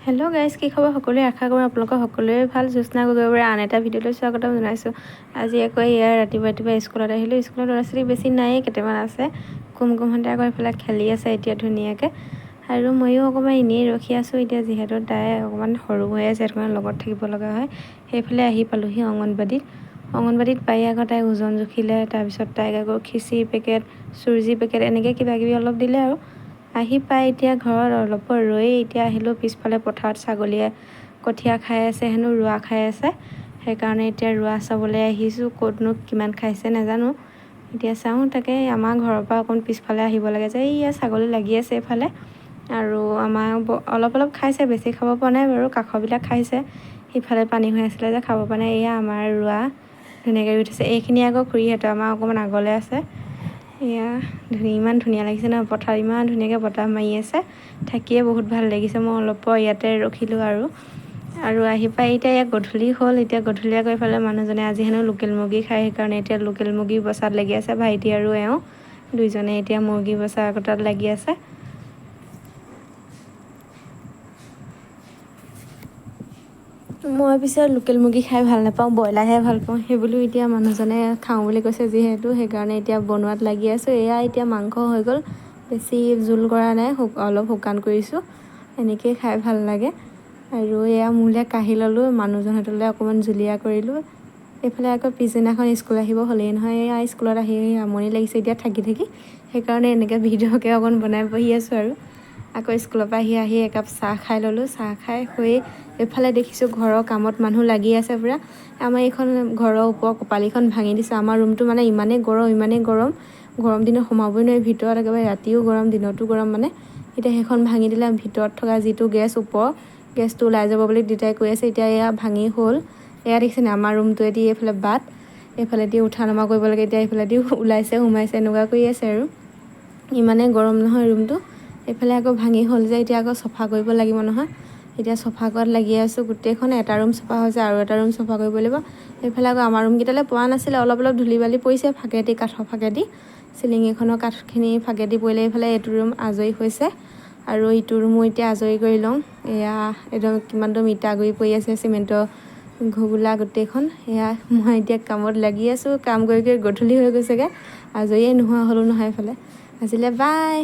Hello' guys, কি খবৰ? সকলোৱে আশা কৰোঁ আপোনালোকৰ সকলোৱে ভাল। জ্যোৎস্না গগৈৰ আন এটা ভিডিঅ'লৈ স্বাগতম জনাইছোঁ। আজি আকৌ ইয়াৰ ৰাতিপুৱা স্কুলত আহিলোঁ। স্কুলত ল'ৰা ছোৱালী বেছি নায়েই, কেইটামান আছে। কুমকুমহঁতে আকৌ এইফালে খেলি আছে এতিয়া ধুনীয়াকৈ। আৰু ময়ো অকণমান এনেই ৰখি আছোঁ এতিয়া, যিহেতু তাই অকণমান সৰু হৈ আছে, সেইটো কাৰণে লগত থাকিব লগা হয়। সেইফালে আহি পালোঁহি অংগনবাড়ীত পাই আকৌ তাইক ওজন জুখিলে। তাৰপিছত তাইক আকৌ খিচিৰি পেকেট, চুজি পেকেট এনেকৈ কিবাকিবি অলপ দিলে আৰু। আহি পাই এতিয়া ঘৰত অলপ ৰৈ এতিয়া আহিলোঁ। পিছফালে পথাৰত ছাগলীয়ে কঠীয়া খাই আছে, হেনো ৰোৱা খাই আছে। সেইকাৰণে এতিয়া ৰোৱা চাবলৈ আহিছোঁ। ক'তনো কিমান খাইছে নাজানো, এতিয়া চাওঁ। তাকে আমাৰ ঘৰৰ পৰা অকণ পিছফালে আহিব লাগে যে, ইয়াত ছাগলী লাগি আছে এইফালে। আৰু আমাৰ অলপ খাইছে, বেছি খাব পৰা নাই বাৰু। কাষৰবিলাক খাইছে, সিফালে পানী হৈ আছিলে যে খাব পৰা নাই। এয়া আমাৰ ৰোৱা ধুনীয়াকৈ ৰুই থৈছে। এইখিনি আকৌ খুৰীহঁতৰ, আমাৰ অকণমান আগলৈ আছে। এয়া ইমান ধুনীয়া লাগিছে ন, পথাৰ ইমান ধুনীয়াকৈ বতাহ মাৰি আছে, থাকিয়ে বহুত ভাল লাগিছে। মই অলপ ইয়াতে ৰখিলোঁ আৰু আহি পাই এতিয়া ইয়াত গধূলি হ'ল। এতিয়া গধূলি আকৌ এইফালে মানুহজনে আজি হেনো লোকেল মুৰ্গী খায়, সেইকাৰণে এতিয়া লোকেল মুৰ্গী বচাত লাগি আছে ভাইটি আৰু এওঁ দুইজনে। এতিয়া মুৰ্গী বচা কটাত লাগি আছে। মই পিছে লোকেল মুৰ্গী খাই ভাল নাপাওঁ, ব্ৰইলাৰহে ভাল পাওঁ। সেইবুলিও এতিয়া মানুহজনে খাওঁ বুলি কৈছে যিহেতু, সেইকাৰণে এতিয়া বনোৱাত লাগি আছোঁ। এয়া এতিয়া মাংস হৈ গ'ল, বেছি জোল কৰা নাই, অলপ শুকান কৰিছোঁ। এনেকৈয়ে খাই ভাল লাগে। আৰু এয়া মোলৈ কাঢ়ি ল'লোঁ, মানুহজনহঁতলৈ অকণমান জুলীয়া কৰিলোঁ। এইফালে আকৌ পিছদিনাখন স্কুল আহিব হ'লেই নহয়। এয়া স্কুলত আহি আমনি লাগিছে এতিয়া থাকি, সেইকাৰণে এনেকৈ ভিডিঅ'কৈ অকণ বনাই বহি আছোঁ আৰু। আকৌ স্কুলৰ পৰা আহি একাপ চাহ খাই ল'লোঁ। চাহ খাই হৈ এইফালে দেখিছোঁ ঘৰৰ কামত মানুহ লাগি আছে পূৰা। আমাৰ এইখন ঘৰৰ ওপৰ কপালিখন ভাঙি দিছে। আমাৰ ৰুমটো মানে ইমানেই গৰম দিনত সোমাবই নোৱাৰি ভিতৰত, একেবাৰে ৰাতিও গৰম দিনতো গৰম মানে। এতিয়া সেইখন ভাঙি দিলে ভিতৰত থকা যিটো গেছ গেছটো ওলাই যাব বুলি দেউতাই কৈ আছে। এতিয়া এয়া ভাঙি হ'ল। এয়া দেখিছেনে আমাৰ ৰুমটোৱেদি এইফালে বাট, এইফালেদি উঠা নমা কৰিব লাগে। এতিয়া এইফালেদি ওলাইছে সোমাইছে এনেকুৱা কৰি আছে আৰু। ইমানেই গৰম নহয় ৰুমটো। এইফালে আকৌ ভাঙি হ'ল যে এতিয়া আকৌ চফা কৰিব লাগিব নহয়। এতিয়া চফা কৰাত লাগি আছোঁ। গোটেইখন এটা ৰুম চফা হৈছে, আৰু এটা ৰুম চফা কৰিব লাগিব। এইফালে আকৌ আমাৰ ৰুমকেইটালৈ পৰা নাছিলে, অলপ ধূলি বালি পৰিছে ফাকেদি, কাঠৰ ফাকেদি। চিলিঙিখনৰ কাঠখিনি ফাকেদি পৰিলে এইফালে এইটো ৰুম আজৰি হৈছে। আৰু ইটো ৰুমো এতিয়া আজৰি কৰি লওঁ। এয়া একদম কিমান দম ইটা গুৰি পৰি আছে, চিমেণ্টৰ ঘুগুলা গোটেইখন। এয়া মই এতিয়া কামত লাগি আছোঁ। কাম কৰি গধূলি হৈ গৈছেগৈ, আজৰিয়ে নোহোৱা হ'লোঁ নহয় এইফালে। আজিলৈ বাই।